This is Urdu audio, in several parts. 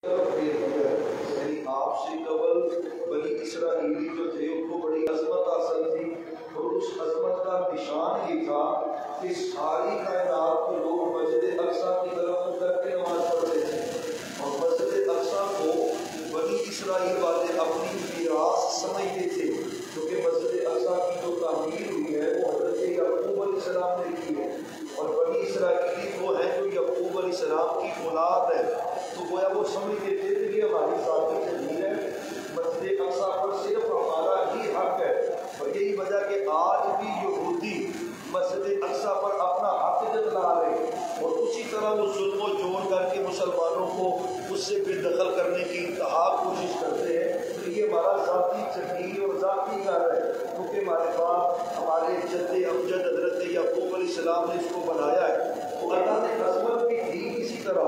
یعنی آپ سے قبل بنی اسرائیلی جو تھے ان کو بڑی عظمت حاصل تھی، اور اس عظمت کا نشان یہ تھا کہ ساری کائنات کے لوگ مسجد اقصیٰ کی طرف منہ کر کے نماز پڑھتے تھے، اور مسجد اقصیٰ کو بنی اسرائیل والے اپنی میراث سمجھتے تھے، کیونکہ مسجد اقصیٰ کی جو تعمیر ہوئی ہے وہ حضرت یعقوب علیہ السلام نے کی ہے، اور بنی اسرائیلی وہ ہیں جو یعقوب علیہ السلام کی اولاد ہے، تو گویا وہ سمجھتے تھے کہ یہ ہماری ذاتی زمین ہے، مسجد اقصیٰ پر صرف ہمارا ہی حق ہے، اور یہی وجہ کہ آج بھی یہودی مسجد اقصیٰ پر اپنا حق جتلا رہے، اور اسی طرح وہ ظلم و جور کر کے مسلمانوں کو اس سے بے دخل کرنے کی انتہا کوشش کرتے ہیں، تو یہ ہمارا ذاتی زمین اور ذاتی گھر ہے، کیونکہ ہمارے پاس ہمارے جد امجد حضرت یعقوب علیہ السلام نے اس کو بنایا ہے، تو اللہ نے عظمت بھی دی، اسی طرح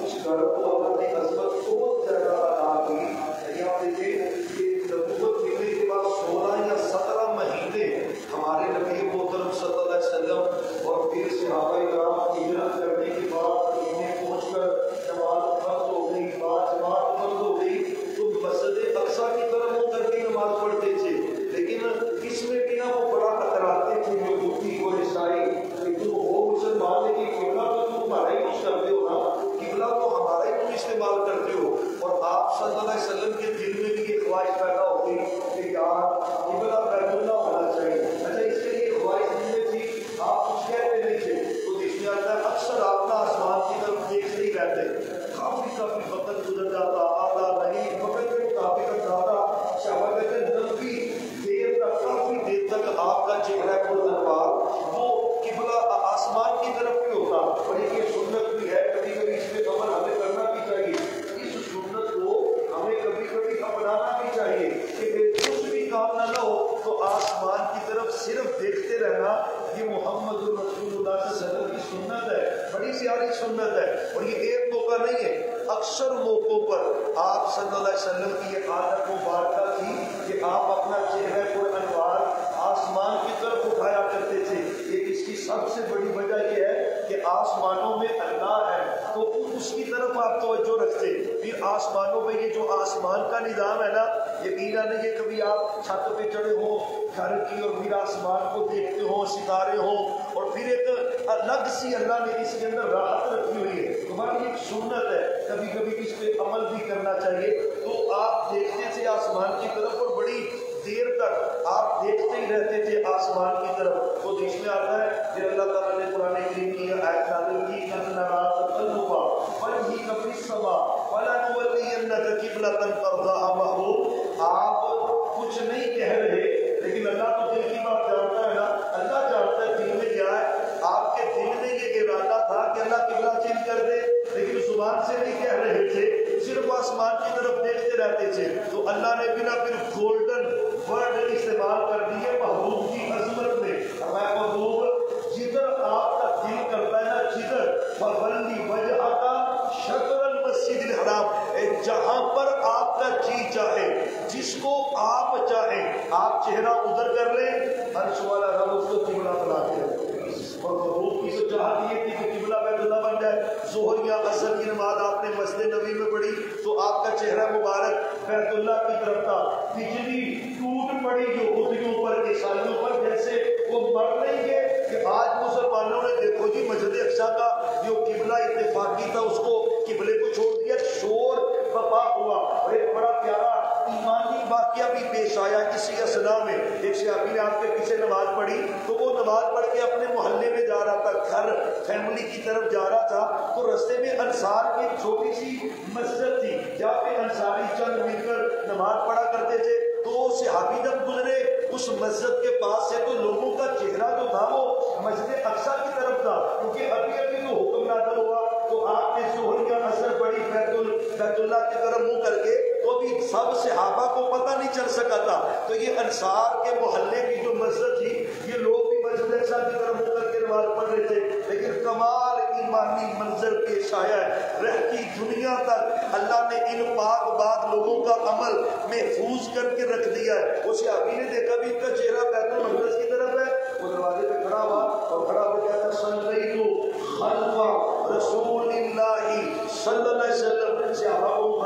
اس گھر کو اللہ نے عظمت کو بہت زیادہ عطا کی۔ یہاں دیکھیں کہ نبوت ملنے کے بعد 16 یا 17 مہینے ہمارے نبی محترم صلی اللہ علیہ وسلم اور پھر صحابہ کرام ہجرت کرنے کے بعد مدینے پہنچ کر جماعت بند ہو گئی، بعد جماعت بند ہو گئی، تو مسجد اقصیٰ کی طرف منہ کر کے نماز پڑھتے تھے، لیکن اس میں بھی نہ وہ بڑا ٹکراتے تھے یہودی اور عیسائی کہ تم ہو مسلمان لیکن قبلہ تو تم ہمارا ہی کچھ کرتے ہو نا، قبلہ تو ہمارا ہی تم استعمال کرتے ہو، اور آپ صلی اللہ علیہ وسلم کے دل میں بھی یہ خواہش پیدا ہو گئی کہ یار قبلہ بیت اللہ ہونا چاہیے۔ اچھا اس کے لیے خواہش دل میں تھی، آپ کچھ کہتے نہیں تھے، تو اس میں آتا ہے اکثر آپ نا آسمان کی طرف دیکھتے ہی رہتے، کافی وقت گزر جاتا، آدھا نہیں وقت کے مطابق زیادہ صحابہ کہتے ہیں لمبی دیر تک، کافی دیر تک آپ کا چہرہ پرانوار وہ قبلہ آسمان کی طرف بھی ہوتا، اور یہ سنت بھی ہے، کبھی کبھی اس میں عمل ہمیں کرنا بھی چاہیے، اس سنت کو ہمیں کبھی کبھی اپنانا بھی چاہیے کہ کچھ بھی کام نہ ہو تو آسمان کی طرف صرف دیکھتے رہنا، یہ محمد رسول اللہ صلی اللہ علیہ وسلم کی سنت ہے، بڑی پیاری سنت ہے، اور یہ ایک موقع نہیں ہے، اکثر موقعوں پر آپ صلی اللہ علیہ وسلم کی یہ عادت مبارکہ تھی کہ آپ اپنا چہرہ پر انوار آسمان کی طرف اٹھایا کرتے تھے۔ ایک اس کی سب سے بڑی وجہ یہ ہے کہ آسمانوں میں اللہ ہے تو اس کی طرف آپ توجہ رکھتے، پھر آسمانوں میں یہ جو آسمان کا نظام ہے نا، یقیناً یہ کبھی آپ چھت پہ چڑھے ہوں گھر کی اور پھر آسمان کو دیکھتے ہوں، ستارے ہوں، اور پھر ایک الگ سی اللہ نے اس کے اندر راحت رکھی ہوئی ہے، تمہاری ایک سنت ہے، کبھی کبھی اس پہ عمل بھی کرنا چاہیے، تو آپ دیکھتے تھے آسمان کی طرف اور بڑی دیر تک آپ دیکھتے ہی رہتے تھے آسمان کی طرف، تو دیش میں آتا ہے کہ اللہ تعالیٰ نے قرآن کریم کی آیت نازل کی اننا تقلبا وجهك في السماء فلنولينك قبلة ترضاها محبوب، آپ کچھ نہیں کہہ رہے لیکن اللہ تو دل کی بات جانتا ہے نا، اللہ جانتا ہے دل میں کیا ہے، آپ کے دل میں یہ ارادہ تھا کہ اللہ قبلہ چینج کر دے لیکن زبان سے نہیں کہہ رہے تھے، صرف آسمان کی طرف دیکھتے رہتے تھے، تو اللہ نے بنا پھر گولڈن ورڈ استعمال کر دیے محبوب کی عظمت میں، ہمیں محبوب جدھر آپ کا دل کرتا ہے نا، جدھر فولی وجہ کا شطر المسجد الحرام، جہاں پر آپ کا جی چاہے، جس کو آپ چاہیں آپ چہرہ ادھر کر لیں، عرش والا رب اس کو قبلہ بناتے ہیں، اور محبوب کی تو چاہت یہ تھی کہ قبلہ بیت اللہ بن جائے، ظہر یا عصر کی نماز آپ نے مسجد نبی میں پڑھی تو آپ کا چہرہ مبارک بیت اللہ کی طرف تھا، بجلی ٹوٹ پڑی یہودیوں پر، عیسائیوں پر، جیسے وہ مر نہیں گئے کہ آج مسلمانوں نے دیکھو جی مسجد اقصیٰ کا جو قبلہ اتفاقی تھا اس کو قبلے کو چھوڑ دیا، شور بپا ہوا، اور ایک بڑا پیارا ایمانی واقعہ بھی پیش آیا اسی اسنا میں، ایک صحابی نے آپ کے پیچھے نماز پڑھی تو وہ نماز پڑھ کے اپنے محلے میں جا رہا تھا، گھر فیملی کی طرف جا رہا تھا، تو رستے میں انصار کی چھوٹی سی مسجد تھی جہاں پہ انصاری چند مل کر نماز پڑھا کرتے تھے، تو صحابی جب گزرے اس مسجد کے پاس سے تو لوگوں کا چہرہ جو تھا وہ مسجد اقصیٰ کی طرف تھا، کیونکہ ابھی ابھی تو حکم نازل ہوا تو آپ نے ظہر کا اثر پڑی بیت اللہ کی طرف منہ کر کے، تو ابھی سب صحابہ کو پتہ نہیں چل سکا تھا، تو یہ انصار کے محلے کی جو مسجد تھی یہ لوگ بھی مسجد اقصیٰ کی طرف منہ کر کے نماز پڑھ رہے تھے، لیکن کمال ایمانی منظر پیش آیا ہے، رہتی دنیا تک اللہ نے ان پاک باد لوگوں کا عمل محفوظ کر کے رکھ دیا ہے۔ وہ صحابی نے دیکھا بھی ان کا چہرہ بیت المقدس کی طرف ہے، وہ دروازے پہ کھڑا ہوا اور کھڑا ہو گیا تھا، صلیت خلف رسول اللہ صلی اللہ علیہ وسلم، صحابہ کو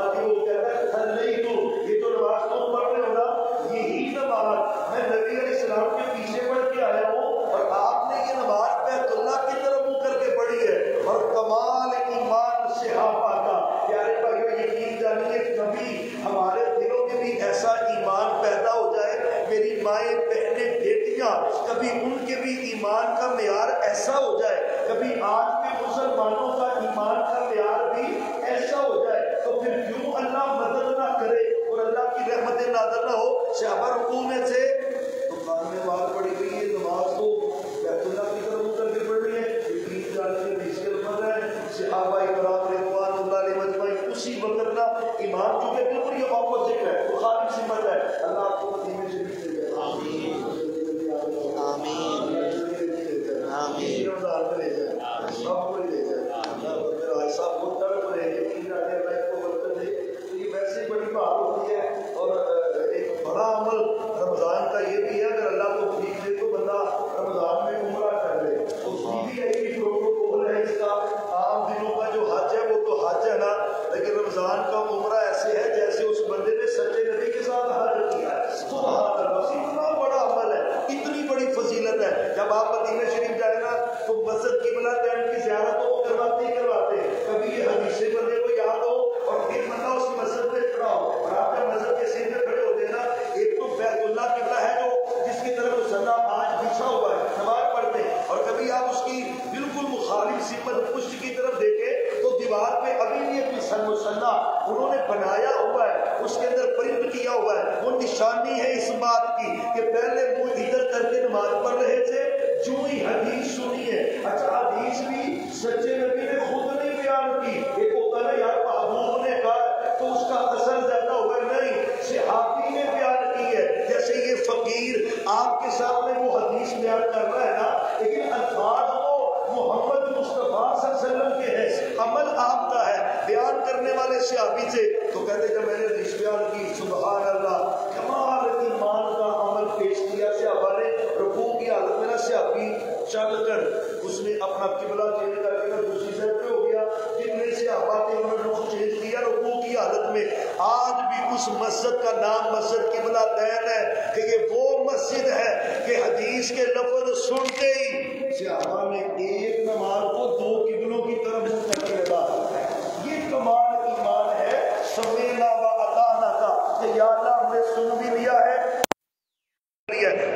انہوں نے بنایا ہوا ہے، اس کے اندر پرنٹ کیا ہوا ہے، وہ نشانی ہے اس بات کی کہ پہلے وہ ادھر کر کے نماز پڑھ رہے تھے، جو ہی حدیث سنی ہے۔ اچھا حدیث بھی سچے نبی نے خود نہیں بیان کی، ایک ہوتا ہے یار محبوب نے کہا تو اس کا اثر زیادہ ہوا، نہیں، صحابی نے بیان کی ہے۔ جیسے یہ فقیر آپ کے سامنے وہ حدیث بیان کر رہا ہے نا، لیکن الفاظ وہ محمد مصطفیٰ صلی اللہ علیہ وسلم کے ہیں، عمل آپ کا ہے۔ بیان کرنے والے صحابی تھے تو کہتے جب میں نے حدیث بیان کی، سبحان اللہ، کمال ایمان کا عمل پیش کیا۔ صحابہ نے رکوع کی حالت میں نا، صحابی چل کر اس نے اپنا قبلہ چینج کر کے دوسری سائڈ پہ ہو گیا، جتنے صحابہ تھے انہوں نے رخ چینج کیا رکوع کی حالت میں۔ آج بھی اس مسجد کا نام مسجد قبلہ تین ہے کہ یہ وہ مسجد ہے کہ حدیث کے لفظ سنتے ہی صحابہ نے ایک نماز کو دو قبلوں کی طرف منہ کر کے ادا کیا۔ یہ کمال ایمان ہے سمینا و اطعنا کا کہ یا اللہ ہم نے سن بھی لیا ہے۔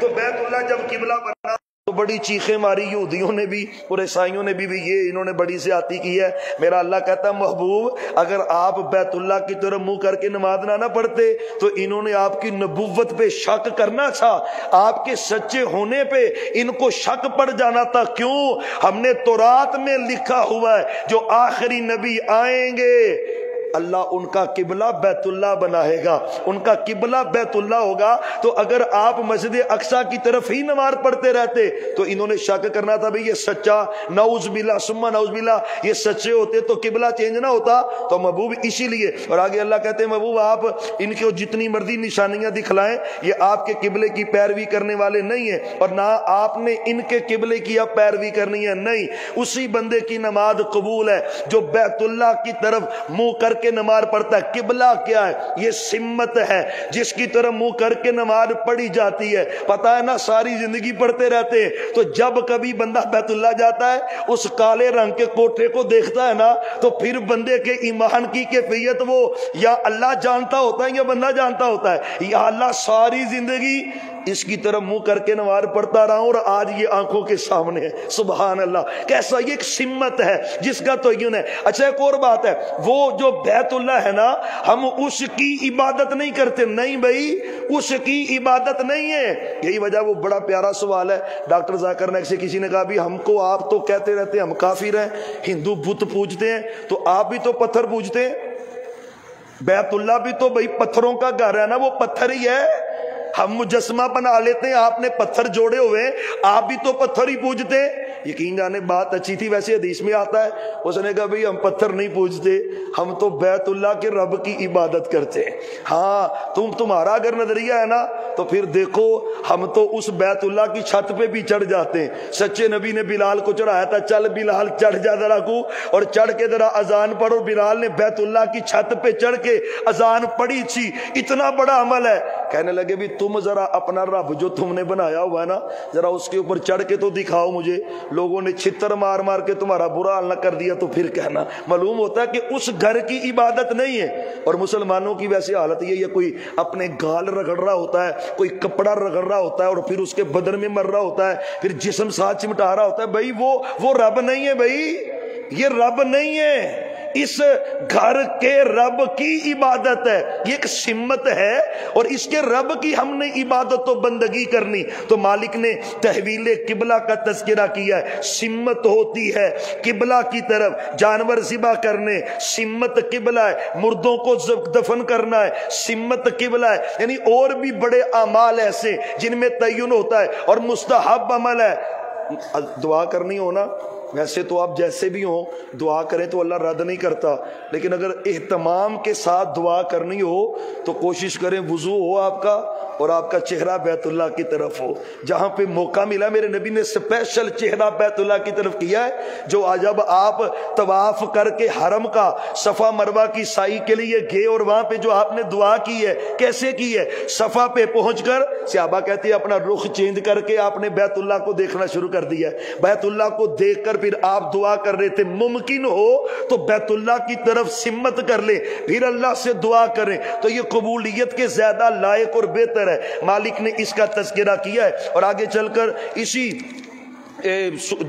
تو بیت اللہ جب قبلہ بنا تو بڑی چیخیں ماری یہودیوں نے بھی اور عیسائیوں نے بھی یہ انہوں نے بڑی زیادتی کی ہے۔ میرا اللہ کہتا ہے محبوب اگر آپ بیت اللہ کی طرف منہ کر کے نماز نہ پڑھتے تو انہوں نے آپ کی نبوت پہ شک کرنا تھا، آپ کے سچے ہونے پہ ان کو شک پڑ جانا تھا۔ کیوں؟ ہم نے تورات میں لکھا ہوا ہے جو آخری نبی آئیں گے اللہ ان کا قبلہ بیت اللہ بنائے گا، ان کا قبلہ بیت اللہ ہوگا۔ تو اگر آپ مسجد اقصی کی طرف ہی نماز پڑھتے رہتے تو انہوں نے شک کرنا تھا بھئی یہ سچا، نعوذ باللہ ثم نعوذ باللہ، یہ سچے ہوتے تو قبلہ چینج نہ ہوتا۔ تو محبوب اسی لیے، اور آگے اللہ کہتے ہیں محبوب آپ ان کو جتنی مرضی نشانیاں دکھلائیں، یہ آپ کے قبلے کی پیروی کرنے والے نہیں ہیں، اور نہ آپ نے ان کے قبلے کی اب پیروی کرنی ہے، نہیں، اسی بندے کی نماز قبول ہے جو بیت اللہ کی طرف منہ کر کے نماز پڑھتا ہے۔ قبلہ کیا ہے؟ یہ سمت ہے جس کی طرف منہ کر کے نماز پڑھی جاتی ہے۔ پتہ ہے نا ساری زندگی پڑھتے رہتے ہیں، تو جب کبھی بندہ بیت اللہ جاتا ہے اس کالے رنگ کے کوٹھے کو دیکھتا ہے نا تو پھر بندے کے ایمان کی کیفیت وہ یا اللہ جانتا ہوتا ہے یا بندہ جانتا ہوتا ہے، یا اللہ ساری زندگی اس کی طرف منہ کر کے نماز پڑھتا رہا ہوں اور آج یہ آنکھوں کے سامنے ہے۔ سبحان اللہ، کیسا یہ ایک سمت ہے جس کا تعین ہے۔ اچھا ایک اور بات ہے، وہ جو بیت اللہ ہے نا ہم اس کی عبادت نہیں کرتے، نہیں بھائی اس کی عبادت نہیں ہے۔ یہی وجہ، وہ بڑا پیارا سوال ہے ڈاکٹر ذاکر نائک سے کسی نے کہا بھی ہم کو آپ تو کہتے رہتے ہیں ہم کافر ہیں، ہندو بت پوجتے ہیں، تو آپ بھی تو پتھر پوجتے ہیں، بیت اللہ بھی تو بھائی پتھروں کا گھر ہے نا، وہ پتھر ہی ہے، ہم مجسمہ بنا لیتے ہیں، آپ نے پتھر جوڑے ہوئے، آپ بھی تو پتھر ہی پوجتے ہیں۔ یقین جانے بات اچھی تھی، ویسے حدیث میں آتا ہے اس نے کہا بھئی ہم پتھر نہیں پوجتے، ہم تو بیت اللہ کے رب کی عبادت کرتے ہیں۔ ہاں تمہارا اگر نظریہ ہے نا تو پھر دیکھو ہم تو اس بیت اللہ کی چھت پہ بھی چڑھ جاتے ہیں۔ سچے نبی نے بلال کو چڑھایا تھا، چل بلال چڑھ جا ذرا کو، اور چڑھ کے ذرا اذان پڑھو۔ بلال نے بیت اللہ کی چھت پہ چڑھ کے اذان پڑھی تھی، اتنا بڑا عمل ہے۔ کہنے لگے بھی تم ذرا اپنا رب جو تم نے بنایا ہوا ہے نا ذرا اس کے اوپر چڑھ کے تو دکھاؤ مجھے، لوگوں نے چھتر مار مار کے تمہارا برا حال نہ کر دیا تو پھر کہنا۔ معلوم ہوتا ہے کہ اس گھر کی عبادت نہیں ہے۔ اور مسلمانوں کی ویسے حالت یہ ہے، کوئی اپنے گال رگڑ رہا ہوتا ہے، کوئی کپڑا رگڑ رہا ہوتا ہے اور پھر اس کے بدن میں مر رہا ہوتا ہے، پھر جسم ساتھ چمٹا رہا ہوتا ہے، بھائی وہ رب نہیں ہے، بھائی یہ رب نہیں ہے، اس گھر کے رب کی عبادت ہے، یہ ایک سمت ہے اور اس کے رب کی ہم نے عبادت و بندگی کرنی۔ تو مالک نے تحویل قبلہ کا تذکرہ کیا ہے، سمت ہوتی ہے قبلہ کی طرف، جانور ذبح کرنے سمت قبلہ ہے، مردوں کو دفن کرنا ہے سمت قبلہ ہے، یعنی اور بھی بڑے اعمال ایسے جن میں تعین ہوتا ہے اور مستحب عمل ہے۔ دعا کرنی ہونا ویسے تو آپ جیسے بھی ہوں دعا کریں تو اللہ رد نہیں کرتا، لیکن اگر اہتمام کے ساتھ دعا کرنی ہو تو کوشش کریں وضو ہو آپ کا اور آپ کا چہرہ بیت اللہ کی طرف ہو۔ جہاں پہ موقع ملا میرے نبی نے اسپیشل چہرہ بیت اللہ کی طرف کیا ہے، جو جب آپ طواف کر کے حرم کا صفا مروہ کی سائی کے لیے گئے اور وہاں پہ جو آپ نے دعا کی ہے کیسے کی ہے، صفا پہ پہنچ کر صحابہ کہتے ہیں اپنا رخ چینج کر کے آپ نے بیت اللہ کو دیکھنا شروع کر دیا ہے، بیت اللہ کو دیکھ کر پھر آپ دعا کر رہے تھے۔ ممکن ہو تو بیت اللہ کی طرف سمت کر لیں پھر اللہ سے دعا کریں تو یہ قبولیت کے زیادہ لائق اور بہتر ہے۔ مالک نے اس کا تذکرہ کیا ہے اور آگے چل کر اسی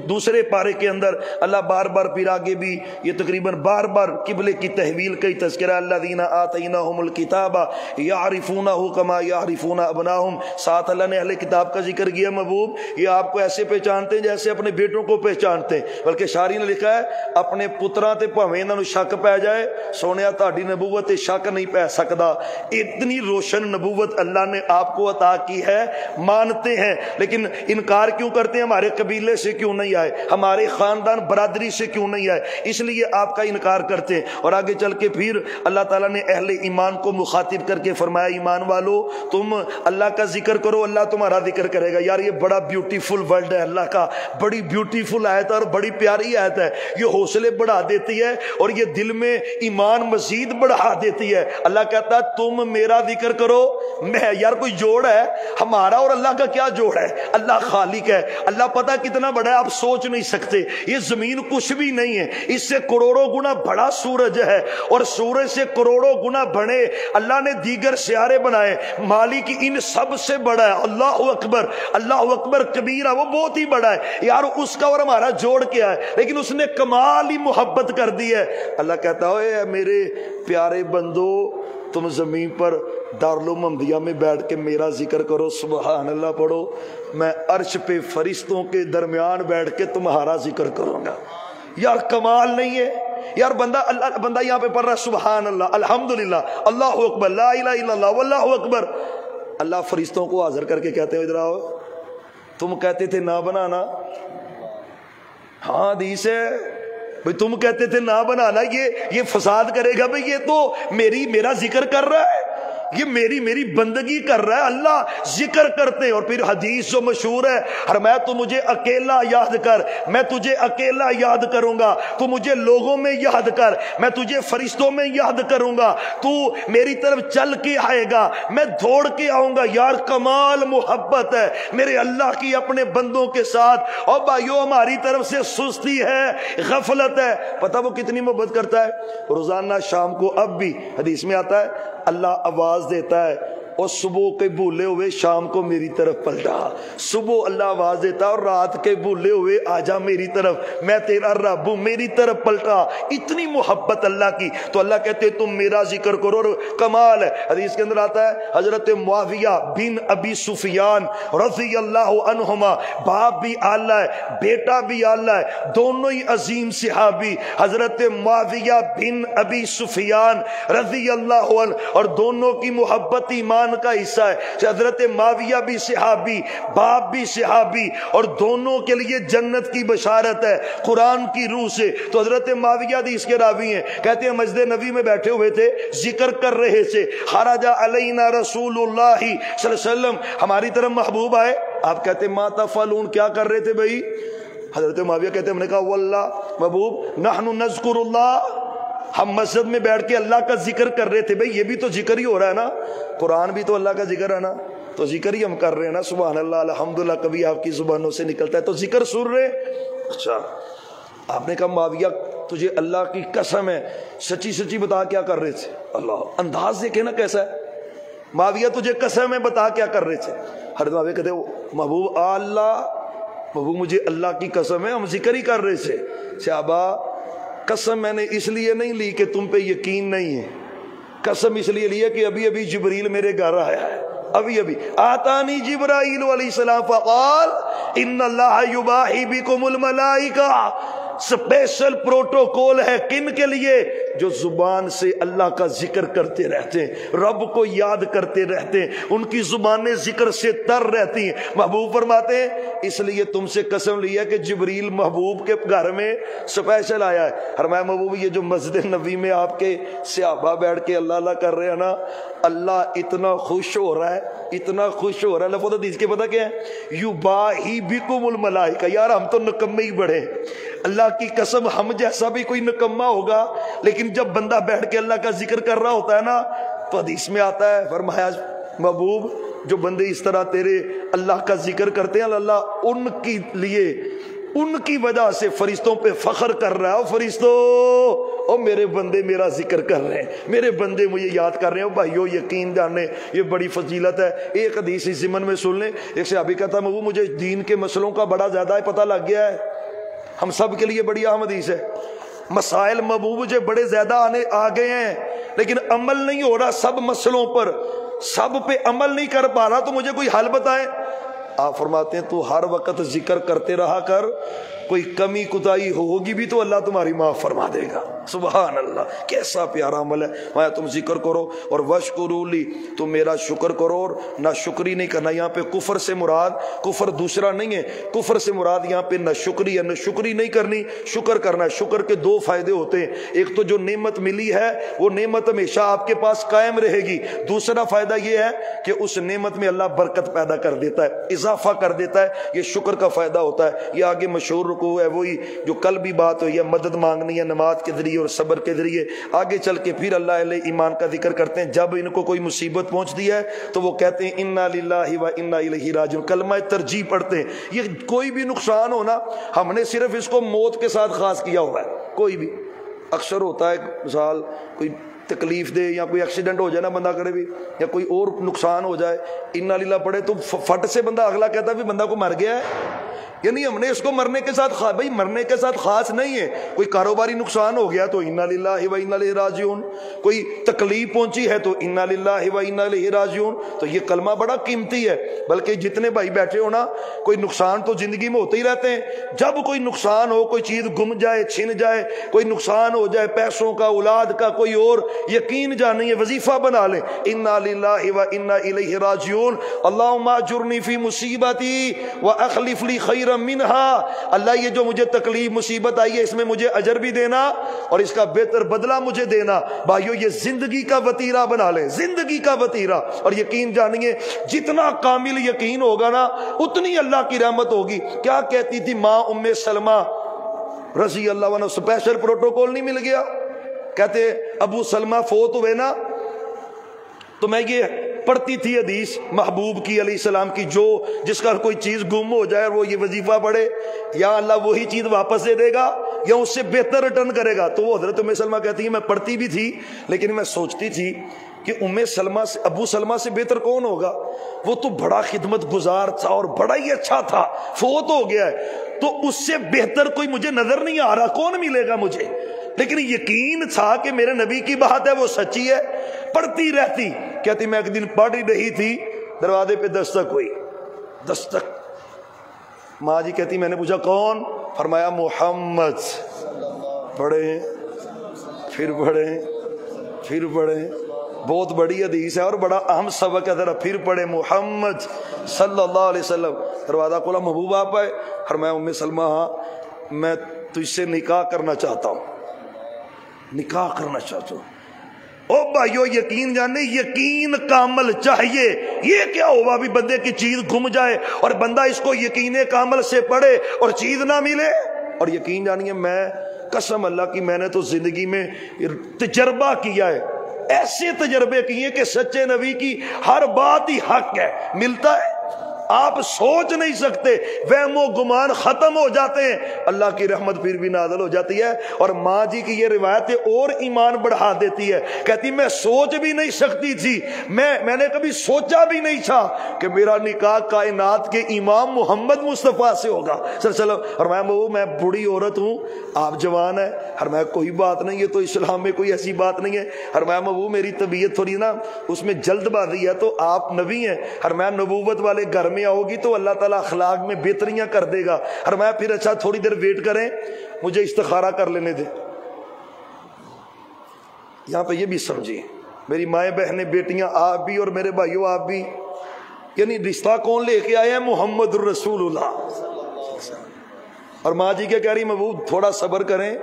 دوسرے پارے کے اندر اللہ بار بار پھر آگے بھی یہ تقریباً بار بار قبلے کی تحویل کا ہی تذکرہ، الذین آتیناہم الکتاب یعرفونہ کما یعرفون ابناہم، ساتھ اللہ نے اہل کتاب کا ذکر کیا محبوب یہ آپ کو ایسے پہچانتے ہیں جیسے اپنے بیٹوں کو پہچانتے ہیں، بلکہ شاعری نے لکھا ہے اپنے پتراں تے بھاویں انہاں نوں شک پہ جائے سونیا تہاڈی نبوت تے شک نہیں پہ سکدا، اتنی روشن نبوت اللہ نے آپ کو عطا کی ہے، مانتے ہیں لیکن انکار کیوں کرتے ہیں؟ ہمارے قبیلے سے کیوں نہیں آئے، ہمارے خاندان برادری سے کیوں نہیں آئے، اس لیے آپ کا انکار کرتے ہیں۔ اور آگے چل کے پھر اللہ تعالیٰ نے اہل ایمان کو مخاطب کر کے فرمایا ایمان والو تم اللہ کا ذکر کرو، اللہ تمہارا ذکر کرے گا۔ یار یہ بڑا بیوٹیفل ورڈ ہے اللہ کا، بڑی بیوٹیفل آیت ہے اور بڑی پیاری آیت ہے، یہ حوصلے بڑھا دیتی ہے اور یہ دل میں ایمان مزید بڑھا دیتی ہے۔ اللہ کہتا ہے تم میرا ذکر کرو میں، یار کوئی جوڑ ہے ہمارا اور اللہ کا؟ کیا جوڑ ہے؟ اللہ خالق ہے، اللہ پتہ کتنا بڑا ہے آپ سوچ نہیں سکتے، یہ زمین کچھ بھی نہیں ہے، اس سے کروڑوں گنا بڑا سورج ہے اور سورج سے کروڑوں گنا بڑے اللہ نے دیگر سیارے بنائے، مالک ان سب سے بڑا ہے، اللہ اکبر، اللہ اکبر کبیرہ، وہ بہت ہی بڑا ہے یار، اس کا اور ہمارا جوڑ کیا ہے؟ لیکن اس نے کمال ہی محبت کر دی ہے۔ اللہ کہتا ہے میرے پیارے بندو تم زمین پر دارالمحمدیہ میں بیٹھ کے میرا ذکر کرو، سبحان اللہ پڑھو، میں عرش پہ فرشتوں کے درمیان بیٹھ کے تمہارا ذکر کروں گا۔ یار کمال نہیں ہے یار؟ بندہ یہاں پہ پڑھ رہا ہے سبحان اللہ، الحمدللہ، اللہ اکبر، لا الہ الا اللہ، واللہ اکبر، اللہ فرشتوں کو حاضر کر کے کہتے ہیں ادھر آؤ، تم کہتے تھے نہ بنانا، ہاں حدیث ہے بھئی تم کہتے تھے نہ بنانا، یہ فساد کرے گا، بھئی یہ تو میرا ذکر کر رہا ہے، یہ میری بندگی کر رہا ہے، اللہ ذکر کرتے ہیں۔ اور پھر حدیث جو مشہور ہے فرمایا تو مجھے اکیلا یاد کر، میں تجھے اکیلا یاد کروں گا، تو مجھے لوگوں میں یاد کر، میں تجھے فرشتوں میں یاد کروں گا، تو میری طرف چل کے آئے گا، میں دوڑ کے آؤں گا۔ یار کمال محبت ہے میرے اللہ کی اپنے بندوں کے ساتھ، اور بھائیو ہماری طرف سے سستی ہے، غفلت ہے، پتہ وہ کتنی محبت کرتا ہے؟ روزانہ شام کو اب بھی حدیث میں آتا ہے اللہ آواز دیتا ہے اور صبح کے بھولے ہوئے شام کو میری طرف پلٹا، صبح اللہ آواز دیتا اور رات کے بھولے ہوئے آجا میری طرف، میں تیرا رب ہوں، میری طرف پلٹا۔ اتنی محبت اللہ کی، تو اللہ کہتے تم میرا ذکر کرو۔ اور کمال ہے حدیث کے اندر آتا ہے حضرت معاویہ بن ابی سفیان رضی اللہ عنہما، باپ بھی آلہ ہے بیٹا بھی آلہ ہے، دونوں ہی عظیم صحابی، حضرت معاویہ بن ابی سفیان رضی اللہ عنہ، اور دونوں کی محبت ایمان کا حصہ ہے۔ حضرت معاویہ بھی صحابی، باپ بھی صحابی، اور دونوں کے لیے جنت کی بشارت ہے قرآن کی روح سے۔ تو حضرت معاویہ حدیث کے راوی ہیں، کہتے ہیں مسجد نبی میں بیٹھے ہوئے تھے، ذکر کر رہے تھے، خرج علینا رسول اللہ صلی اللہ علیہ وسلم، ہماری طرف محبوب آئے، آپ کہتے ہیں ما تفعلون، کیا کر رہے تھے بھائی؟ حضرت معاویہ کہتے ہیں ہم نے کہا واللہ محبوب نحن نذکر اللہ، ہم مسجد میں بیٹھ کے اللہ کا ذکر کر رہے تھے۔ بھئی یہ بھی تو ذکر ہی ہو رہا ہے نا، قرآن بھی تو اللہ کا ذکر ہے نا، تو ذکر ہی ہم کر رہے ہیں نا، سبحان اللہ الحمدللہ کبھی آپ کی زبانوں سے نکلتا ہے تو ذکر سن رہے۔ اچھا آپ نے کہا معاویہ تجھے اللہ کی قسم ہے سچی سچی بتا کیا کر رہے تھے؟ اللہ انداز دیکھے نا کیسا ہے، معاویہ تجھے قسم ہے بتا کیا کر رہے تھے؟ حضرت معاویہ کہتے محبوب اللہ، محبوب مجھے اللہ کی قسم ہے ہم ذکر ہی کر رہے تھے۔ صحابہ قسم میں نے اس لیے نہیں لی کہ تم پہ یقین نہیں ہے، قسم اس لیے لی ہے کہ ابھی ابھی جبریل میرے گھر آیا ہے، ابھی آتانی جبرائیل علیہ السلام فقال ان اللہ یباہی بکم الملائکہ، سپیشل پروٹوکول ہے کن کے لیے؟ جو زبان سے اللہ کا ذکر کرتے رہتے ہیں، رب کو یاد کرتے رہتے ہیں، ان کی زبانیں ذکر سے تر رہتی ہیں۔ محبوب فرماتے ہیں اس لیے تم سے قسم لی ہے کہ جبریل محبوب کے گھر میں سپیشل آیا ہے۔ فرمایا محبوب یہ جو مسجد نبی میں آپ کے صحابہ بیٹھ کے اللہ اللہ کر رہے ہیں نا، اللہ اتنا خوش ہو رہا ہے، اتنا خوش ہو رہا ہے۔ لفظ حدیث کے پتہ کیا ہے؟ یباہی بکم الملائکہ، یار ہم تو نکمے ہی بڑے، اللہ کی قسم ہم جیسا بھی کوئی نکما ہوگا، لیکن جب بندہ بیٹھ کے اللہ کا ذکر کر رہا ہوتا ہے نا تو حدیث میں آتا ہے فرمایا محبوب جو بندے اس طرح تیرے اللہ کا ذکر کرتے ہیں اللہ ان کی لیے ان کی وجہ سے فرشتوں پہ فخر کر رہا ہے. فرشتوں او میرے بندے میرا ذکر کر رہے ہیں, میرے بندے مجھے یاد کر رہے ہیں. بھائیو یقین جاننے یہ بڑی فضیلت ہے. ایک حدیث اس ضمن میں سن لیں. ایک صحابی کہتا ہے وہ مجھے دین کے مسئلوں کا بڑا زیادہ پتہ لگ گیا ہے. ہم سب کے لیے بڑی اہم حدیث ہے. مسائل مجھے بڑے زیادہ آ گئے ہیں لیکن عمل نہیں ہو رہا سب مسئلوں پر, سب پہ عمل نہیں کر پا رہا, تو مجھے کوئی حل بتائیں. آپ فرماتے ہیں تو ہر وقت ذکر کرتے رہا کر, کوئی کمی کوتاہی ہوگی بھی تو اللہ تمہاری معاف فرما دے گا. سبحان اللہ, کیسا پیارا عمل ہے. میں تم ذکر کرو اور وشکروا لی, تم میرا شکر کرو اور نہ شکری نہیں کرنا. یہاں پہ کفر سے مراد کفر دوسرا نہیں ہے, کفر سے مراد یہاں پہ نہ شکری ہے, نہ شکری نہیں کرنی, شکر کرنا ہے. شکر کے دو فائدے ہوتے ہیں, ایک تو جو نعمت ملی ہے وہ نعمت ہمیشہ آپ کے پاس قائم رہے گی. دوسرا فائدہ یہ ہے کہ اس نعمت میں اللہ برکت پیدا کر دیتا ہے, اضافہ کر دیتا ہے. یہ شکر کا فائدہ ہوتا ہے. یہ آگے مشہور رکوع ہے, وہی جو کل بھی بات ہوئی ہے, مدد مانگنی ہے نماز کے ذریعے اور صبر کے ذریعے. آگے چل کے پھر اللہ علیہ ایمان کا ذکر کرتے ہیں. جب ان کو کوئی مصیبت پہنچتی ہے تو وہ کہتے ہیں انا للہ و انا الیہ راجعون, کلمہ ترجیح پڑھتے ہیں. یہ کوئی بھی نقصان ہونا ہم نے صرف اس کو موت کے ساتھ خاص کیا ہوا ہے. کوئی بھی اکثر ہوتا ہے, مثال کوئی تکلیف دے یا کوئی ایکسیڈنٹ ہو جائے نا بندہ کرے بھی, یا کوئی اور نقصان ہو جائے, انا للہ پڑھے تو فٹ سے بندہ اگلا کہتا ہے بھی بندہ کو مر گیا ہے. یعنی ہم نے اس کو مرنے کے ساتھ بھائی مرنے کے ساتھ خاص نہیں ہے. کوئی کاروباری نقصان ہو گیا تو انا للہ و انا الیہ راجعون, کوئی تکلیف پہنچی ہے تو انا للہ و انا الیہ راجعون. تو یہ کلمہ بڑا قیمتی ہے. بلکہ جتنے بھائی بیٹھے ہو نا, کوئی نقصان تو زندگی میں ہوتے ہی رہتے ہیں. جب کوئی نقصان ہو, کوئی چیز گم جائے, چھن جائے, کوئی نقصان ہو جائے پیسوں کا, اولاد کا, کوئی اور, یقین جانیے وظیفہ بنا لیں انا للہ و انا الیہ راجعون. اللہم اجرنی فی مصیبتی واخلف لی خیر منہا, اللہ یہ جو مجھے تکلیف مصیبت آئی ہے اس میں مجھے اجر بھی دینا اور اس کا بہتر بدلہ مجھے دینا. بھائیو یہ زندگی کا وتیرہ بنا لیں, زندگی کا وتیرہ. اور یقین جانیے جتنا کامل یقین ہوگا نا اتنی اللہ کی رحمت ہوگی. کیا کہتی تھی ماں ام سلمہ رضی اللہ عنہ, اسپیشل پروٹوکول نہیں مل گیا, کہتے ابو سلمہ فوت ہوئے نا تو میں یہ پڑھتی تھی حدیث محبوب کی علیہ السلام کی, جو جس کا کوئی چیز گم ہو جائے اور وہ یہ وظیفہ پڑھے, یا اللہ وہی چیز واپس دے دے گا یا اس سے بہتر ریٹرن کرے گا. تو وہ حضرت ام سلمہ کہتی ہے میں پڑھتی بھی تھی لیکن میں سوچتی تھی کہ ام سلمہ سے ابو سلمہ سے بہتر کون ہوگا, وہ تو بڑا خدمت گزار تھا اور بڑا ہی اچھا تھا, فوت ہو گیا ہے تو اس سے بہتر کوئی مجھے نظر نہیں آ رہا, کون ملے گا مجھے. لیکن یقین تھا کہ میرے نبی کی بات ہے وہ سچی ہے. پڑھتی رہتی, کہتی میں ایک دن پڑھ ہی رہی تھی, دروازے پہ دستک ہوئی, دستک, ماں جی کہتی میں نے پوچھا کون, فرمایا محمد. پڑھیں پھر پڑھیں پھر پڑھیں, بہت بڑی حدیث ہے اور بڑا اہم سبق ہے, ذرا پھر پڑھیں محمد صلی اللہ علیہ وسلم. دروازہ کھولا, محبوب آپ آئے. فرمایا ام سلمہ ہاں میں تجھ سے نکاح کرنا چاہتا ہوں, نکاح کرنا چاہتا ہوں. او بھائیو یقین جاننے, یقین کامل چاہیے. یہ کیا ہوا بھی بندے کی چیز گم جائے اور بندہ اس کو یقین کامل سے پڑھے اور چیز نہ ملے. اور یقین جانیے میں قسم اللہ کی میں نے تو زندگی میں تجربہ کیا ہے, ایسے تجربے کیے کہ سچے نبی کی ہر بات ہی حق ہے, ملتا ہے. آپ سوچ نہیں سکتے, وہم و گمان ختم ہو جاتے ہیں, اللہ کی رحمت پھر بھی نازل ہو جاتی ہے. اور ماں جی کی یہ روایتیں اور ایمان بڑھا دیتی ہے. کہتی میں سوچ بھی نہیں سکتی تھی, میں نے کبھی سوچا بھی نہیں تھا کہ میرا نکاح کائنات کے امام محمد مصطفیٰ سے ہوگا صلی اللہ علیہ وسلم. فرمایا میں بوڑھی عورت ہوں, آپ جوان ہیں. فرمایا کوئی بات نہیں, یہ تو اسلام میں کوئی ایسی بات نہیں ہے. فرمایا میری طبیعت تھوڑی نا اس میں جلد بازی ہے, تو آپ نبی ہیں. فرمایا نبوت والے گھر میں ہوگی تو اللہ تعالیٰ اخلاق میں بہتریاں کر دے گا. فرمایا پھر اچھا تھوڑی دیر ویٹ کریں, مجھے استخارہ کر لینے دیں. یہاں پہ یہ بھی سمجھیں میری مائیں بہنیں بیٹیاں, آپ بھی اور میرے بھائیوں آپ بھی, یعنی رشتہ کون لے کے آئے ہیں, محمد الرسول اللہ. اور ماں جی کیا کہہ رہی, محبوب تھوڑا صبر کریں,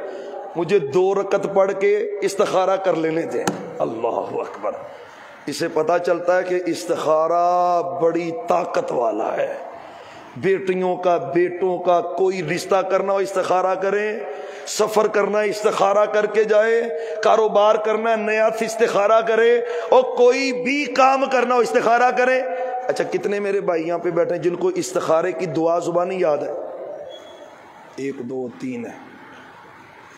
مجھے 2 رکعت پڑھ کے استخارہ کر لینے دیں. اللہ اکبر. اسے پتا چلتا ہے کہ استخارہ بڑی طاقت والا ہے. بیٹیوں کا بیٹوں کا کوئی رشتہ کرنا ہو استخارہ کریں, سفر کرنا استخارہ کر کے جائے, کاروبار کرنا نیا استخارہ کرے, اور کوئی بھی کام کرنا ہو استخارہ کرے. اچھا کتنے میرے بھائی یہاں پہ بیٹھے ہیں جن کو استخارے کی دعا زبانی یاد ہے؟ 1 2 3 ہے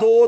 2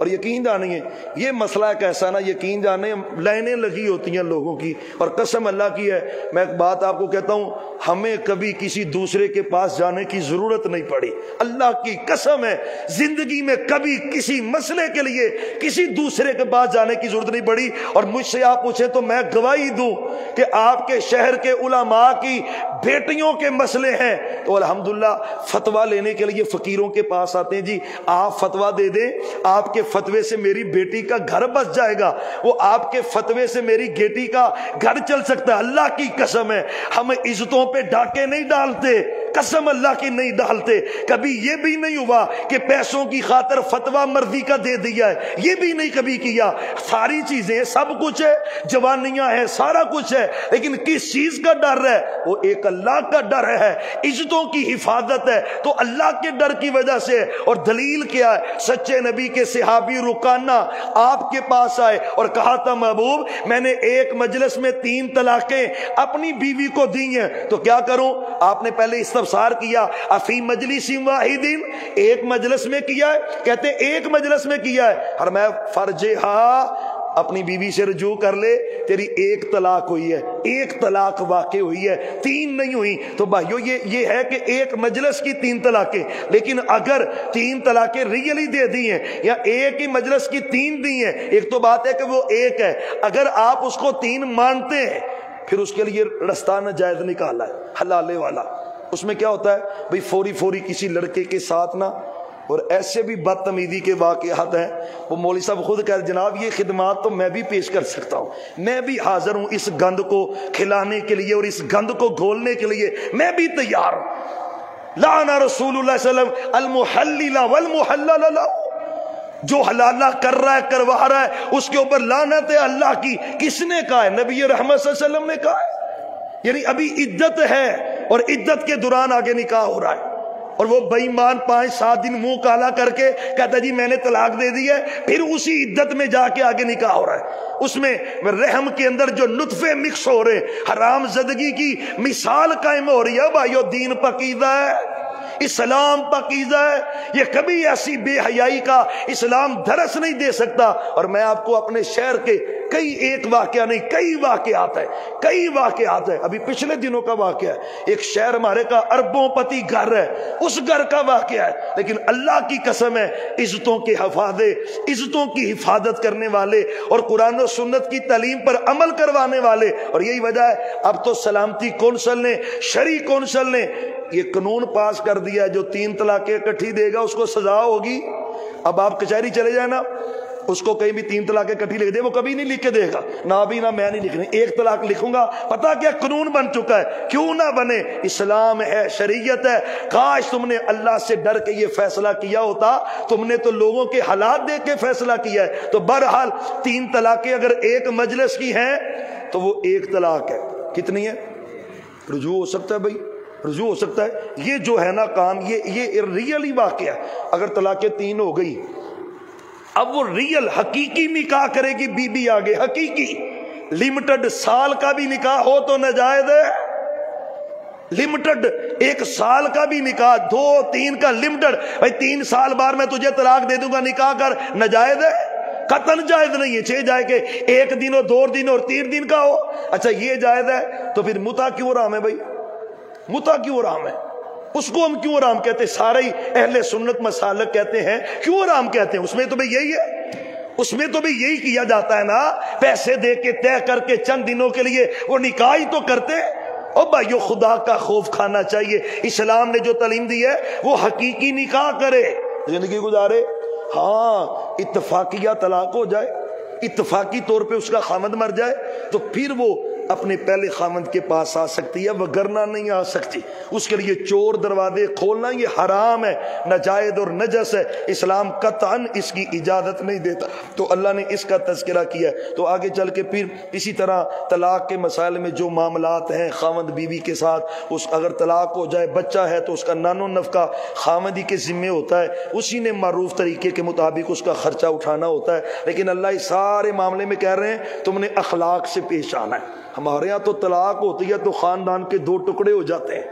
اور یقین جانیے یہ مسئلہ ایک ایسا نا، یقین جانے لائنیں لگی ہوتی ہیں لوگوں کی، اور قسم اللہ کی ہے میں ایک بات آپ کو کہتا ہوں، ہمیں کبھی کسی دوسرے کے پاس جانے کی ضرورت نہیں پڑی، اللہ کی قسم ہے زندگی میں کبھی کسی مسئلے کے لیے کسی دوسرے کے پاس جانے کی ضرورت نہیں پڑی۔ اور مجھ سے آپ پوچھیں تو میں گواہی دوں کہ آپ کے شہر کے علماء کی بیٹیوں کے مسئلے ہیں تو الحمدللہ فتویٰ لینے کے لیے فقیروں کے پاس آتے ہیں، جی آپ فتویٰ دے دیں، آپ کے فتوے سے میری بیٹی کا گھر بس جائے گا، وہ آپ کے فتوے سے میری بیٹی کا گھر چل سکتا ہے۔ اللہ کی قسم ہے ہم عزتوں پہ ڈاکے نہیں ڈالتے، قسم اللہ کی نہیں ڈالتے، کبھی یہ بھی نہیں ہوا کہ پیسوں کی خاطر فتویٰ مرضی کا دے دیا ہے، یہ بھی نہیں کبھی کیا، ساری چیزیں سب کچھ ہے، جوانیاں ہیں، سارا کچھ ہے، لیکن کس چیز کا ڈر ہے؟ وہ ایک اللہ کا ڈر ہے، عزتوں کی حفاظت ہے تو اللہ کے ڈر کی وجہ سے۔ اور دلیل کیا ہے؟ سچے نبی کے صحابی رکانہ آپ کے پاس آئے اور کہا تھا محبوب میں نے ایک مجلس میں 3 طلاقیں اپنی بیوی کو دی ہیں تو کیا کروں؟ آپ نے پہلے استفسار کیا افی مجلس واحد، ایک مجلس میں کیا ہے؟ کہتے ہیں ایک مجلس میں کیا ہے، فرمایا فرجہا، اپنی بیوی سے رجوع کر لے، تیری 1 طلاق ہوئی ہے، 1 طلاق واقع ہوئی ہے، 3 نہیں ہوئی۔ تو بھائیو یہ ہے کہ ایک مجلس کی 3 طلاقیں، لیکن اگر 3 طلاقیں ریئلی دے دی ہیں یا ایک ہی مجلس کی 3 دی ہیں، ایک تو بات ہے کہ وہ ایک ہے، اگر آپ اس کو 3 مانتے ہیں پھر اس کے لیے رستہ ناجائز نکالا ہے حلالے والا۔ اس میں کیا ہوتا ہے بھئی فوری کسی لڑکے کے ساتھ نہ، اور ایسے بھی بدتمیزی کے واقعات ہیں، وہ مولوی صاحب خود کہہ رہے جناب یہ خدمات تو میں بھی پیش کر سکتا ہوں، میں بھی حاضر ہوں اس گند کو کھلانے کے لیے اور اس گند کو گھولنے کے لیے میں بھی تیار ہوں۔ لعن رسول اللہ صلی اللہ علیہ وسلم المحلل والمحلل لہ، جو حلالہ کر رہا ہے کروا رہا ہے اس کے اوپر لعنت ہے اللہ کی۔ کس نے کہا ہے؟ نبی رحمت صلی اللہ علیہ وسلم نے کہا ہے۔ یعنی ابھی عدت ہے اور عدت کے دوران آگے نکاح ہو رہا ہے، اور وہ بے ایمان 5-7 دن منہ کالا کر کے کہتا جی میں نے طلاق دے دی ہے، پھر اسی عدت میں جا کے آگے نکاح ہو رہا ہے۔ اس میں رحم کے اندر جو نطفے مکس ہو رہے، حرام زدگی کی مثال قائم ہو رہی ہے۔ بھائیو دین پاکیزہ ہے، اسلام پاکیزہ ہے، یہ کبھی ایسی بے حیائی کا اسلام درس نہیں دے سکتا۔ اور میں آپ کو اپنے شہر کے ایک واقعہ نہیں کئی واقعات ہے، ابھی پچھلے دنوں کا واقعہ ہے، ایک شہر ہمارے کا اربوں پتی گھر ہے، اس گھر کا واقعہ ہے، لیکن اللہ کی قسم ہے عزتوں کی حفاظت کرنے والے اور قرآن و سنت کی تعلیم پر عمل کروانے والے۔ اور یہی وجہ ہے اب تو سلامتی کونسل نے، شرعی کونسل نے یہ قانون پاس کر دیا ہے، جو 3 طلاقیں اکٹھی دے گا اس کو سزا ہوگی۔ اب آپ کچہری چلے جائیں نا، اس کو کہیں بھی 3 طلاقیں اکٹھی لکھ دے، وہ کبھی نہیں لکھ کے دے گا، نہ ابھی نہ میں نہیں لکھنی، 1 طلاق لکھوں گا، پتا کیا قانون بن چکا ہے۔ کیوں نہ بنے؟ اسلام ہے، شریعت ہے۔ کاش تم نے اللہ سے ڈر کے یہ فیصلہ کیا ہوتا، تم نے تو لوگوں کے حالات دیکھ کے فیصلہ کیا ہے۔ تو بہرحال 3 طلاقیں اگر ایک مجلس کی ہیں تو وہ 1 طلاق ہے، کتنی ہے؟ رجوع ہو سکتا ہے بھائی، رجوع ہو سکتا ہے۔ یہ جو ہے نا کام یہ ریئلی واقعہ ہے۔ اگر طلاقیں 3 ہو گئی، اب وہ ریئل حقیقی نکاح کرے گی بی بی آگے، حقیقی لمیٹڈ سال کا بھی نکاح ہو تو ناجائز ہے، لمیٹڈ 1 سال کا بھی نکاح، 2-3 کا لمیٹڈ، بھائی 3 سال بعد میں تجھے طلاق دے دوں گا نکاح کر، ناجائز ہے؟ قطعاً جائز نہیں ہے، چاہے جائے کہ 1 دن اور 2 دن اور 3 دن کا ہو۔ اچھا یہ جائز ہے تو پھر متع کیوں حرام ہے بھائی؟ متع کیوں حرام ہے؟ اس کو ہم کیوں حرام کہتے ہیں؟ سارے اہل سنت مسالک کہتے ہیں کیوں حرام کہتے ہیں؟ اس میں تو بھی یہی ہے، اس میں تو بھی یہی کیا جاتا ہے نا، پیسے دے کے طے کر کے چند دنوں کے لیے وہ نکاح ہی تو کرتے ہیں۔ او بھائیو خدا کا خوف کھانا چاہیے، اسلام نے جو تعلیم دی ہے وہ حقیقی نکاح کرے، زندگی گزارے۔ ہاں اتفاقیہ طلاق ہو جائے، اتفاقی طور پہ اس کا خامد مر جائے تو پھر وہ اپنے پہلے خامد کے پاس آ سکتی ہے، وگرنہ نہیں آ سکتی۔ اس کے لیے چور دروازے کھولنا یہ حرام ہے، ناجائز اور نجس ہے، اسلام قطعاً اس کی اجازت نہیں دیتا۔ تو اللہ نے اس کا تذکرہ کیا ہے۔ تو آگے چل کے پھر اسی طرح طلاق کے مسائل میں جو معاملات ہیں خامد بیوی کے ساتھ، اگر طلاق ہو جائے بچہ ہے تو اس کا نان و نفقہ خامدی کے ذمے ہوتا ہے، اسی نے معروف طریقے کے مطابق اس کا خرچہ اٹھانا ہوتا ہے۔ لیکن اللہ اس سارے معاملے میں کہہ رہے ہیں تم نے اخلاق سے پیش آنا ہے۔ ہمارے ہاں تو طلاق ہوتی ہے تو خاندان کے 2 ٹکڑے ہو جاتے ہیں،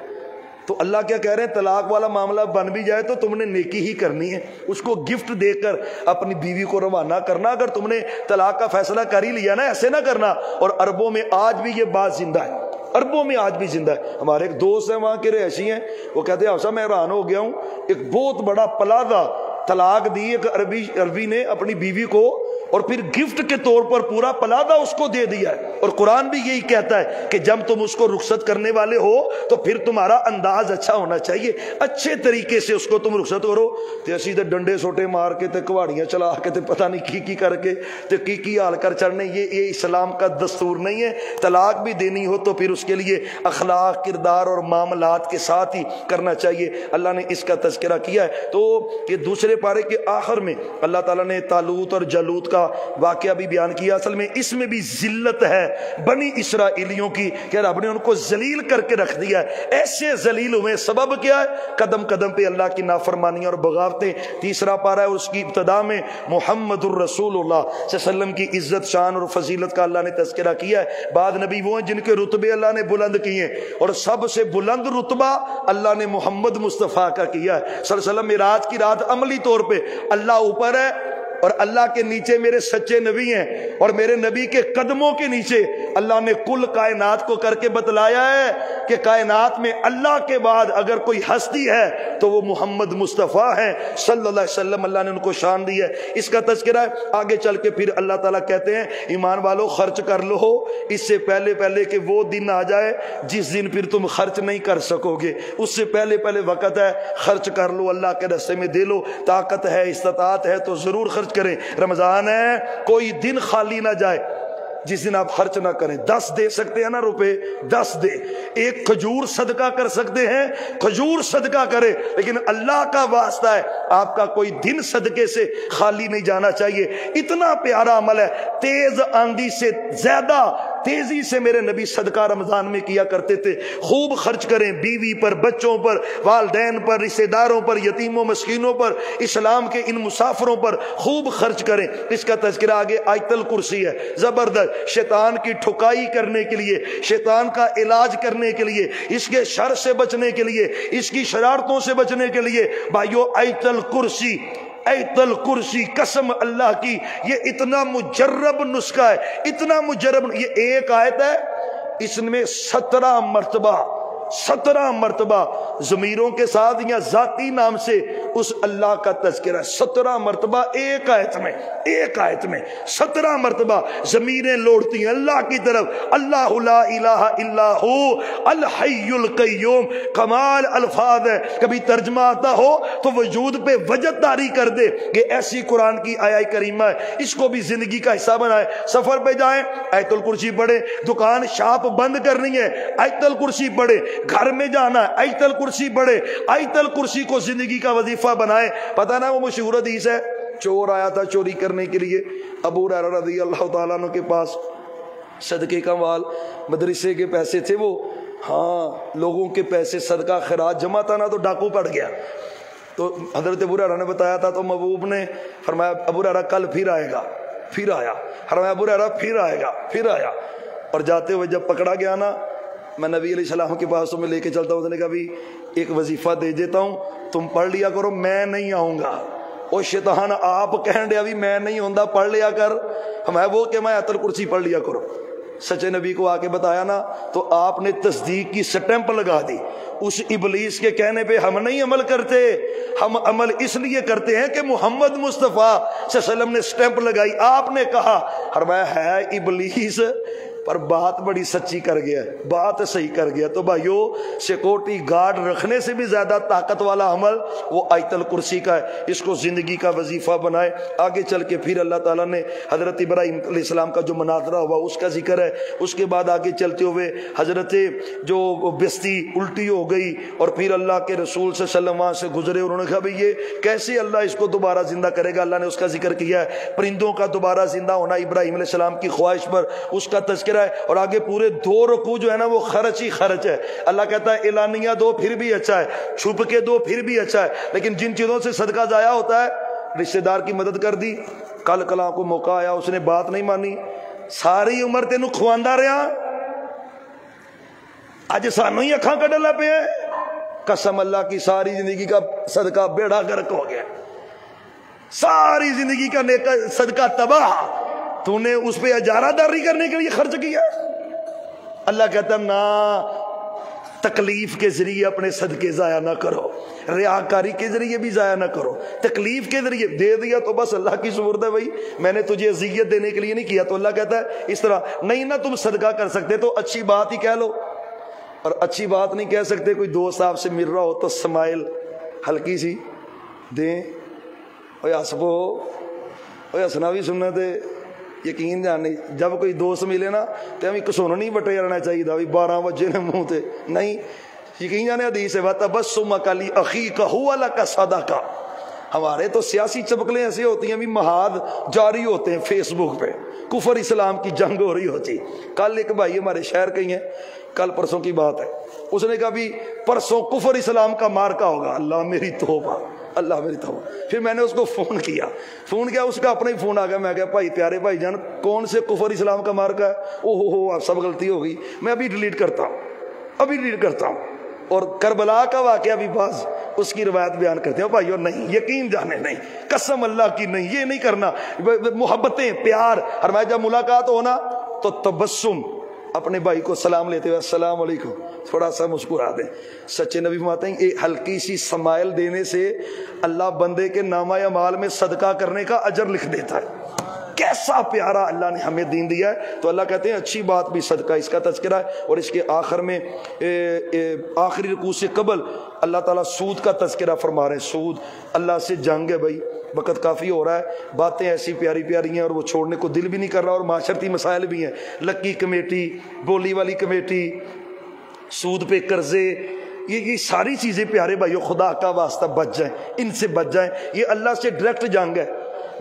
تو اللہ کیا کہہ رہے ہیں؟ طلاق والا معاملہ بن بھی جائے تو تم نے نیکی ہی کرنی ہے، اس کو گفٹ دے کر اپنی بیوی کو روانہ کرنا۔ اگر تم نے طلاق کا فیصلہ کر ہی لیا نا، ایسے نہ کرنا۔ اور عربوں میں آج بھی یہ بات زندہ ہے، عربوں میں آج بھی زندہ ہے۔ ہمارے ایک دوست ہیں وہاں کے رہائشی ہیں، وہ کہتے ہیں حافظ میں حیران ہو گیا ہوں، ایک بہت بڑا پلازہ طلاق دی ایک عربی نے اپنی بیوی کو، اور پھر گفٹ کے طور پر پورا پلازہ اس کو دے دیا ہے۔ اور قرآن بھی یہی کہتا ہے کہ جب تم اس کو رخصت کرنے والے ہو تو پھر تمہارا انداز اچھا ہونا چاہیے، اچھے طریقے سے اس کو تم رخصت کرو۔ تے اسی تے ڈنڈے سوٹے مار کے تے کواڑیاں چلا کے تے پتہ نہیں کی کر کے تے کی حال کر چڑھنے، یہ اسلام کا دستور نہیں ہے۔ طلاق بھی دینی ہو تو پھر اس کے لیے اخلاق، کردار اور معاملات کے ساتھ ہی کرنا چاہیے۔ اللہ نے اس کا تذکرہ کیا ہے۔ تو یہ دوسرے پارے کے آخر میں اللہ تعالیٰ نے طالوت اور جالوت کا واقعہ بھی بیان کیا۔ اصل میں اس میں بھی ذلت ہے بنی اسرائیلیوں کی کہ رب نے ان کو ذلیل کر کے رکھ دیا ہے۔ ایسے ذلیل ہوئے، سبب کیا ہے؟ قدم قدم پہ اللہ کی نافرمانیاں اور بغاوتیں۔ تیسرا پارہ ہے، اس کی ابتدا میں محمد الرسول اللہ صلی اللہ علیہ وسلم کی عزت، شان اور فضیلت کا اللہ نے تذکرہ کیا ہے۔ بعد نبی وہ ہیں جن کے رتبے اللہ نے بلند کیے ہیں، اور سب سے بلند رتبہ اللہ نے محمد مصطفیٰ کا کیا ہے صلی اللہ علیہ وسلم۔ معراج کی رات عملی طور پہ اللہ اوپر ہے اور اللہ کے نیچے میرے سچے نبی ہیں، اور میرے نبی کے قدموں کے نیچے اللہ نے کل کائنات کو کر کے بتلایا ہے کہ کائنات میں اللہ کے بعد اگر کوئی ہستی ہے تو وہ محمد مصطفیٰ ہیں صلی اللہ علیہ وسلم۔ اللہ نے ان کو شان دی ہے، اس کا تذکرہ ہے۔ آگے چل کے پھر اللہ تعالیٰ کہتے ہیں ایمان والو خرچ کر لو اس سے پہلے کہ وہ دن آ جائے جس دن پھر تم خرچ نہیں کر سکو گے، اس سے پہلے وقت ہے، خرچ کر لو، اللہ کے راستے میں دے لو۔ طاقت ہے، استطاعت ہے تو ضرور خرچ کریں۔ رمضان ہے، کوئی دن خالی نہ جائے جس دن آپ خرچ نہ کریں۔ 10 دے سکتے ہیں نا روپے، 10 دے۔ ایک کھجور صدقہ کر سکتے ہیں، کھجور صدقہ کرے، لیکن اللہ کا واسطہ ہے آپ کا کوئی دن صدقے سے خالی نہیں جانا چاہیے۔ اتنا پیارا عمل ہے، تیز آندھی سے زیادہ تیزی سے میرے نبی صدقہ رمضان میں کیا کرتے تھے۔ خوب خرچ کریں، بیوی پر، بچوں پر، والدین پر، رشتہ داروں پر، یتیموں مسکینوں پر، اسلام کے ان مسافروں پر خوب خرچ کریں۔ اس کا تذکرہ آگے آیت الکرسی ہے، زبردست، شیطان کی ٹھکائی کرنے کے لیے، شیطان کا علاج کرنے کے لیے، اس کے شر سے بچنے کے لیے، اس کی شرارتوں سے بچنے کے لیے بھائیو آیت الکرسی، آیت الکرسی قسم اللہ کی یہ اتنا مجرب نسخہ ہے، اتنا مجرب۔ یہ ایک آیت ہے، اس میں 17 مرتبہ ضمیروں کے ساتھ یا ذاتی نام سے اس اللہ کا تذکرہ، 17 مرتبہ ایک آیت میں 17 مرتبہ ضمیریں لوٹتی ہیں اللہ کی طرف۔ اللہ لا الہ الا ہو الحی القیوم، کمال الفاظ ہے۔ کبھی ترجمہ آتا ہو تو وجود پہ وجد طاری کر دے کہ ایسی قرآن کی آیت کریمہ ہے، اس کو بھی زندگی کا حصہ بنائے۔ سفر پہ جائیں آیت الکرسی پڑھیں، دکان شاپ بند کرنی ہے آیت الکرسی پڑھے، گھر میں جانا ہے آیت الکرسی پڑھے، آیت الکرسی کو زندگی کا وظیفہ بنائے۔ پتہ نا وہ مشہور حدیث ہے، چور آیا تھا چوری کرنے کے لیے ابو ہریرہ رضی اللہ تعالیٰ عنہ کے پاس، صدقے کا مال، مدرسے کے پیسے تھے وہ، ہاں لوگوں کے پیسے صدقہ خیرات جمع تھا نا، تو ڈاکو پڑ گیا۔ تو حضرت ابو ہریرہ نے بتایا تھا، تو محبوب نے فرمایا ابو ہریرہ کل پھر آئے گا، پھر آیا، فرمایا ابو ہریرہ پھر آئے گا، پھر آیا۔ اور جاتے ہوئے جب پکڑا گیا نا، میں نبی علیہ السلام کے پاس تمہیں لے کے چلتا ہوں، اس نے کہا بھی ایک وظیفہ دے دیتا ہوں تم پڑھ لیا کرو، میں نہیں آؤں گا۔ اور شیطان آپ کہن دیا بھی میں نہیں ہوندا، پڑھ لیا کر، ہمیں وہ کہ میں آیت الکرسی پڑھ لیا کرو۔ سچے نبی کو آ کے بتایا نا تو آپ نے تصدیق کی سٹیمپ لگا دی۔ اس ابلیس کے کہنے پہ ہم نہیں عمل کرتے، ہم عمل اس لیے کرتے ہیں کہ محمد مصطفیٰ صلی اللہ علیہ وسلم نے سٹیمپ لگائی، آپ نے کہا، فرمایا ہے ابلیس پر بات بڑی سچی کر گیا، بات صحیح کر گیا۔ تو بھائیو سیکورٹی گارڈ رکھنے سے بھی زیادہ طاقت والا عمل وہ آیت الکرسی کا ہے، اس کو زندگی کا وظیفہ بنائے۔ آگے چل کے پھر اللہ تعالیٰ نے حضرت ابراہیم علیہ السلام کا جو مناظرہ ہوا اس کا ذکر ہے۔ اس کے بعد آگے چلتے ہوئے حضرت جو بستی الٹی ہو گئی اور پھر اللہ کے رسول صلی اللہ علیہ وسلم وہاں سے گزرے، انہوں نے کہا بھئی یہ کیسے اللہ اس کو دوبارہ زندہ کرے گا؟ اللہ نے اس کا ذکر کیا ہے، پرندوں کا دوبارہ زندہ ہونا ابراہیم علیہ السلام کی خواہش پر، اس کا تذکرہ ہے۔ اور آگے پورے 2 رکوع جو ہے نا وہ خرچ ہی خرچ ہے۔ اللہ کہتا ہے اعلانیہ دو پھر بھی اچھا ہے، چھپ کے دو پھر بھی اچھا ہے، لیکن جن چیزوں سے صدقہ ضائع ہوتا ہے، رشتہ دار کی مدد کر دی، کل کلا کو موقع آیا اس نے بات نہیں مانی، ساری عمر تینوں کھواندا رہا، اج سانوں ہی اکھاں کڈن لگ پے ہیں، قسم اللہ کی ساری زندگی کا صدقہ بیڑا غرق ہو گیا، ساری زندگی کا نیک صدقہ تباہ، تو نے اس پہ اجارہ داری کرنے کے لیے خرچ کیا۔ اللہ کہتا ہے نا، تکلیف کے ذریعے اپنے صدقے ضائع نہ کرو، ریاکاری کے ذریعے بھی ضائع نہ کرو، تکلیف کے ذریعے دے دیا تو بس اللہ کی سپرد ہے، بھائی میں نے تجھے اذیت دینے کے لیے نہیں کیا۔ تو اللہ کہتا ہے اس طرح نہیں نا تم صدقہ کر سکتے تو اچھی بات ہی کہہ لو، اور اچھی بات نہیں کہہ سکتے، کوئی دوست آپ سے مل رہا ہو تو سمائل ہلکی سی دیں، اوے ہسبو، اوے ہسنا بھی سننا تے یقین جاننی، جب کوئی دوست ملے نا تو ہمیں کسونا نہیں بٹے جانا چاہیے تھا 12 بجے نے منہ تے نہیں، یقین جانے حدیث ہے وَتَبَسُّمَكَ لِأَخِيكَ هُوَ لَكَ صَدَقَةٌ۔ ہمارے تو سیاسی چپکلیں ایسے ہوتی ہیں، بھی محاذ جاری ہوتے ہیں فیس بک پہ، کفر اسلام کی جنگ ہو رہی ہوتی۔ کل ایک بھائی ہمارے شہر کے ہی ہیں، کل پرسوں کی بات ہے، اس نے کہا بھی پرسوں کفر اسلام کا مارکا ہوگا، اللہ میری توبہ، اللہ میری توبہ۔ پھر میں نے اس کو فون کیا، اس کا اپنا ہی فون آ گیا، میں کہا بھائی پیارے بھائی جان کون سے کفر اسلام کا مارکا ہے؟ اوہ ہو آپ سب غلطی ہو گئی، میں ابھی ڈیلیٹ کرتا ہوں، اور کربلا کا واقعہ بھی بعض اس کی روایت بیان کرتے ہیں، بھائیو نہیں، یقین جانے نہیں، قسم اللہ کی نہیں، یہ نہیں کرنا، محبتیں پیار، فرمایا جب ملاقات ہونا تو تبسم، اپنے بھائی کو سلام لیتے ہوئے السلام علیکم، تھوڑا سا مسکرا دیں۔ سچے نبی فرماتے ہیں ایک ہلکی سی سمائل دینے سے اللہ بندے کے نامہ اعمال میں صدقہ کرنے کا اجر لکھ دیتا ہے۔ کیسا پیارا اللہ نے ہمیں دین دیا ہے۔ تو اللہ کہتے ہیں اچھی بات بھی صدقہ، اس کا تذکرہ ہے، اور اس کے آخر میں آخری رکوع سے قبل اللہ تعالیٰ سود کا تذکرہ فرما رہے ہیں۔ سود اللہ سے جنگ ہے، بھائی وقت کافی ہو رہا ہے، باتیں ایسی پیاری پیاری ہیں اور وہ چھوڑنے کو دل بھی نہیں کر رہا، اور معاشرتی مسائل بھی ہیں، لکی کمیٹی، بولی والی کمیٹی، سود پہ قرضے، یہ ساری چیزیں پیارے بھائیو خدا کا واسطہ بچ جائیں، ان سے بچ جائیں، یہ اللہ سے ڈائریکٹ جنگ ہے۔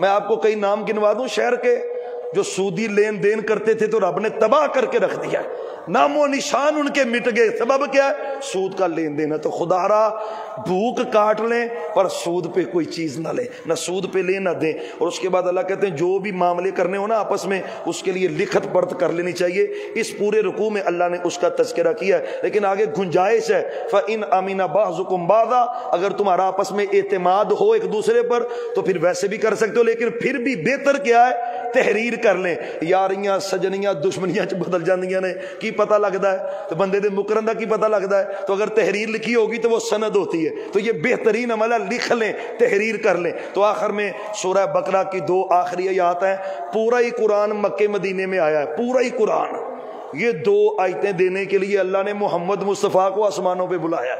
میں آپ کو کئی نام گنوا دوں شہر کے جو سودی لین دین کرتے تھے تو رب نے تباہ کر کے رکھ دیا ہے، نام و نشان ان کے مٹ گئے، سبب کیا ہے؟ سود کا لین دین ہے۔ تو خدا را بھوک کاٹ لیں پر سود پہ کوئی چیز نہ لیں، نہ سود پہ لیں نہ دیں۔ اور اس کے بعد اللہ کہتے ہیں جو بھی معاملے کرنے ہو نا آپس میں، اس کے لیے لکھت پڑھ کر لینی چاہیے۔ اس پورے رکوع میں اللہ نے اس کا تذکرہ کیا ہے، لیکن آگے گنجائش ہے، فَإِنْ أَمِنَ بَعْضُكُمْ بَعْضًا، اگر تمہارا آپس میں اعتماد ہو ایک دوسرے پر تو پھر ویسے بھی کر سکتے ہو، لیکن پھر بھی بہتر کیا ہے؟ تحریر کر لیں۔ یاریاں سجنیاں دشمنیاں بدل جاندیاں نے، کی پتہ لگتا ہے تو بندے دے مکرندہ کی پتہ لگتا ہے، تو اگر تحریر لکھی ہوگی تو وہ سند ہوتی ہے، تو یہ بہترین عمل ہے، لکھ لیں، تحریر کر لیں۔ تو آخر میں سورہ بقرہ کی 2 آخری آیات ہیں، پورا ہی قرآن مکے مدینے میں آیا ہے، پورا ہی قرآن، یہ 2 آیتیں دینے کے لیے اللہ نے محمد مصطفیٰ کو آسمانوں پہ بلایا۔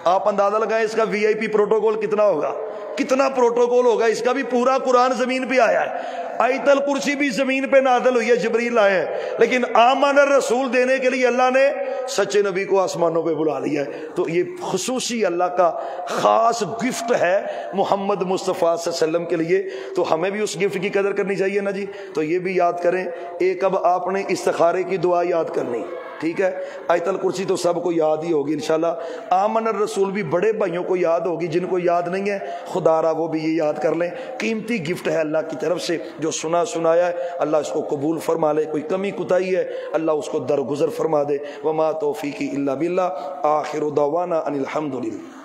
آپ اندازہ لگائیں اس کا VIP پروٹوکول کتنا ہوگا، کتنا پروٹوکول ہوگا اس کا بھی۔ پورا قرآن زمین پہ آیا ہے، آیت الکرسی بھی زمین پہ نازل ہوئی ہے، جبریل آئے ہیں، لیکن آمن الرسول دینے کے لیے اللہ نے سچے نبی کو آسمانوں پہ بلا لیا ہے۔ تو یہ خصوصی اللہ کا خاص گفٹ ہے محمد مصطفیٰ صلی اللہ علیہ وسلم کے لیے، تو ہمیں بھی اس گفٹ کی قدر کرنی چاہیے نا جی۔ تو یہ بھی یاد کریں، ایک اب آپ نے استخارے کی دعا یاد کرنی، ٹھیک ہے؟ آیت الکرسی تو سب کو یاد ہی ہوگی انشاءاللہ، آمن الرسول بھی بڑے بھائیوں کو یاد ہوگی، جن کو یاد نہیں ہے خدا را وہ بھی یہ یاد کر لیں، قیمتی گفٹ ہے اللہ کی طرف سے، جو سنایا ہے اللہ اس کو قبول فرما لے، کوئی کمی کوتاہی ہے اللہ اس کو درگزر فرما دے۔ وما توفیقی الا باللہ، آخر دعوانا ان الحمدللہ۔